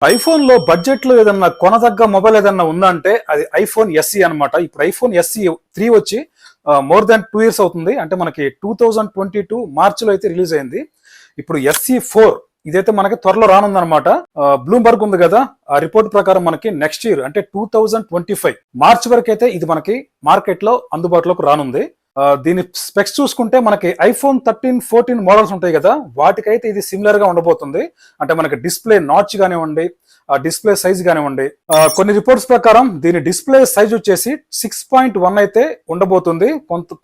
IPhone లో budget లో ఏదన్నా కొనదగ్గ మొబైల్ ఏదన్నా ఉందా అంటే అది ఐఫోన్ ఎస్ఈ అన్నమాట. ఇప్పుడు ఐఫోన్ ఎస్ఈ 3 వచ్చి మోర్ దాన్ 2 years అవుతుంది. అంటే మనకి 2022 మార్చిలో అయితే రిలీజ్ అయింది. ఇప్పుడు ఎస్ఈ 4 ఇదైతే మనకి త్వరలో రానుందనమాట. బ్లూంబర్గ్ ఉంది కదా, ఆ రిపోర్ట్ ప్రకారం మనకి నెక్స్ట్ ఇయర్ అంటే 2025 మార్చ్ వరకు అయితే ఇది మనకి మార్కెట్ లో అందుబాటులోకి రానుంది. దీని స్పెక్స్ చూసుకుంటే మనకి ఐఫోన్ 13, 14 మోడల్స్ ఉంటాయి కదా, వాటికైతే ఇది సిమిలర్ గా ఉండబోతుంది. అంటే మనకి డిస్ప్లే నాచ్ కానివ్వండి, డిస్ప్లే సైజ్ కానివ్వండి, కొన్ని రిపోర్ట్స్ ప్రకారం దీని డిస్ప్లే సైజ్ వచ్చేసి 6.1 అయితే ఉండబోతుంది.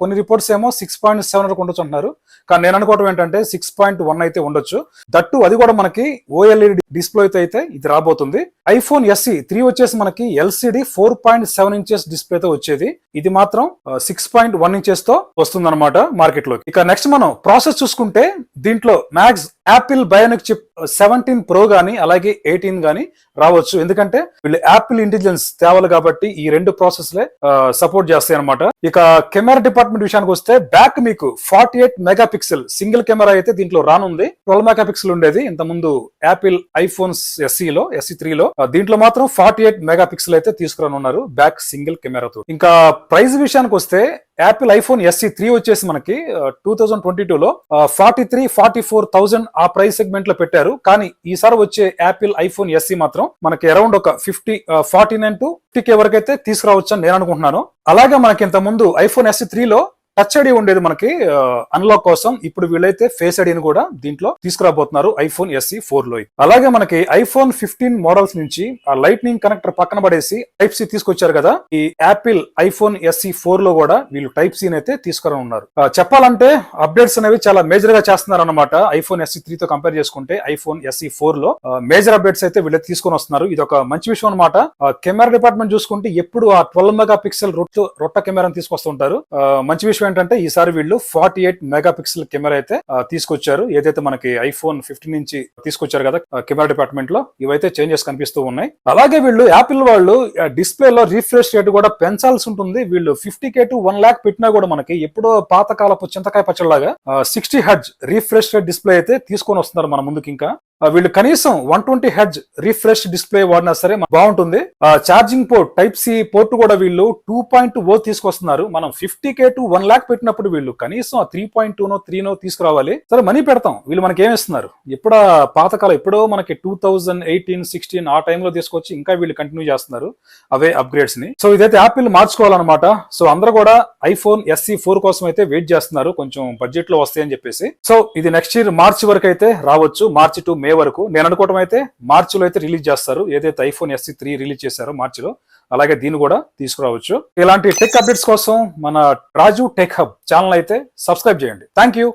కొన్ని రిపోర్ట్స్ ఏమో 6.7 వరకు ఉండొచ్చు అంటున్నారు. కానీ నేను అనుకోవడం ఏంటంటే 6.1 అయితే ఉండొచ్చు. దట్టు అది కూడా మనకి ఓఎల్ఈడి డిస్ప్లే అయితే ఇది రాబోతుంది. ఐఫోన్ ఎస్ఈ 3 వచ్చేసి మనకి ఎల్సిడి 4.7 ఇంచెస్ డిస్ప్లేతో వచ్చేది. ఇది మాత్రం 6.1 ఇంచెస్ తో వస్తుంది అనమాట మార్కెట్ లోకి. ఇక నెక్స్ట్ మనం ప్రాసెస్ చూసుకుంటే దీంట్లో max Apple bionic chip 17 Pro గానీ అలాగే 18 గానీ రావచ్చు. ఎందుకంటే వీళ్ళు యాపిల్ ఇంటెలిజెన్స్ తేవాలి కాబట్టి ఈ రెండు ప్రాసెస్లే సపోర్ట్ చేస్తాయి అనమాట. ఇక కెమెరా డిపార్ట్మెంట్ విషయానికి వస్తే బ్యాక్ మీకు 48 మెగాపిక్సెల్ సింగిల్ కెమెరా అయితే దీంట్లో రానుంది. 12 మెగాపిక్సెల్ ఉండేది ఇంత ముందు యాపిల్ ఐఫోన్స్ ఎస్ఈ3 లో. దీంట్లో మాత్రం 48 మెగాపిక్సెల్ అయితే తీసుకురానున్నారు బ్యాక్ సింగిల్ కెమెరాతో. ఇంకా ప్రైస్ విషయానికి వస్తే యాపిల్ ఐఫోన్ ఎస్ఈ3 వచ్చేసి మనకి 2022 లో 43-44,000 ఆ ప్రైస్ సెగ్మెంట్ లో పెట్టారు. కానీ ఈసారి వచ్చే యాపిల్ ఐఫోన్ ఎస్ఈ మాత్రం మనకి అరౌండ్ ఒక 49 to 50K వరకు అయితే తీసుకురావచ్చు అని నేను అనుకుంటున్నాను. అలాగే మనకి ఇంత ముందు ఐఫోన్ ఎస్ఈ3 లో టచ్ ఐడి ఉండేది మనకి అన్లాక్ కోసం. ఇప్పుడు వీళ్ళైతే ఫేస్ ఐడిని కూడా దీంట్లో తీసుకురాబోతున్నారు ఐఫోన్ ఎస్ఈ4 లో. అలాగే మనకి ఐఫోన్ 15 మోడల్స్ నుంచి ఆ లైట్నింగ్ కనెక్టర్ పక్కన పడేసి టైప్ సి తీసుకొచ్చారు కదా, ఈ యాపిల్ ఐఫోన్ ఎస్ఈ4 లో కూడా వీళ్ళు టైప్ సి అయితే తీసుకురా ఉన్నారు. చెప్పాలంటే అప్డేట్స్ అనేవి చాలా మేజర్ గా చేస్తున్నారు అనమాట. ఐఫోన్ ఎస్ఈ3 తో కంపేర్ చేసుకుంటే ఐఫోన్ ఎస్ఈ4 లో మేజర్ అప్డేట్స్ అయితే వీళ్ళు తీసుకొని వస్తున్నారు. ఇది ఒక మంచి విషయం అనమాట. కెమెరా డిపార్ట్మెంట్ చూసుకుంటే ఎప్పుడు ఆ 12 మెగాపిక్సెల్ రొట్ట కెమెరాని తీసుకొస్తుంటారు. మంచి విషయం ఏంటంటే ఈసారి వీళ్ళు 48 మెగాపిక్సెల్ కెమెరా అయితే తీసుకొచ్చారు. ఏదైతే మనకి ఐఫోన్ 15 నుంచి తీసుకొచ్చారు కదా కెమెరా డిపార్ట్మెంట్ లో, ఇవైతే చేంజెస్ కనిపిస్తూ ఉన్నాయి. అలాగే వీళ్ళు యాపిల్ వాళ్ళు డిస్ప్లే లో రిఫ్రెష్ రేట్ కూడా పెంచాల్సి ఉంటుంది. వీళ్ళు 50K to 1 lakh పెట్టినా కూడా మనకి ఎప్పుడో పాతకాలపు చింతకాయ పచ్చడిలాగా 60 Hz రిఫ్రెష్ రేట్ డిస్ప్లే అయితే తీసుకొని వస్తున్నారు మన ముందుకి. ఇంకా వీళ్ళు కనీసం 120 Hz రిఫ్రెష్ డిస్ప్లే వాడినా సరే బాగుంటుంది. Charging port type C port కూడా వీళ్ళు 2.0 తీసుకొస్తున్నారు. మనం 50K to 1 lakh పెట్టినప్పుడు వీళ్ళు కనీసం 3.2 3 తీసుకురావాలి. సరే మనీ పెడతాం, వీళ్ళు మనకి ఏమిస్తున్నారు? ఎప్పుడో పాతకాలం ఎప్పుడో మనకి 2018-16 ఆ టైంలో తీసుకొచ్చి ఇంకా వీళ్ళు కంటిన్యూ చేస్తున్నారు అవే అప్గ్రేడ్స్ ని. సో ఇదైతే యాపిల్ మార్చుకోవాలన్నమాట. సో అందరూ కూడా ఐఫోన్ ఎస్ఈ4 కోసం అయితే వెయిట్ చేస్తున్నారు, కొంచెం బడ్జెట్ లో వస్తాయని చెప్పేసి. సో ఇది నెక్స్ట్ ఇయర్ మార్చి వరకు అయితే రావచ్చు, మార్చి టు మే వరకు. నేను అనుకోవడం అయితే మార్చిలో అయితే రిలీజ్ చేస్తారు. ఏదైతే ఐఫోన్ ఎస్ఈ3 రిలీజ్ చేశారో మార్చిలో, అలాగే దీన్ని కూడా తీసుకురావచ్చు. ఇలాంటి టెక్ అప్డేట్స్ కోసం మన రాజు టెక్ హబ్ ఛానల్ అయితే సబ్స్క్రైబ్ చేయండి. Thank you.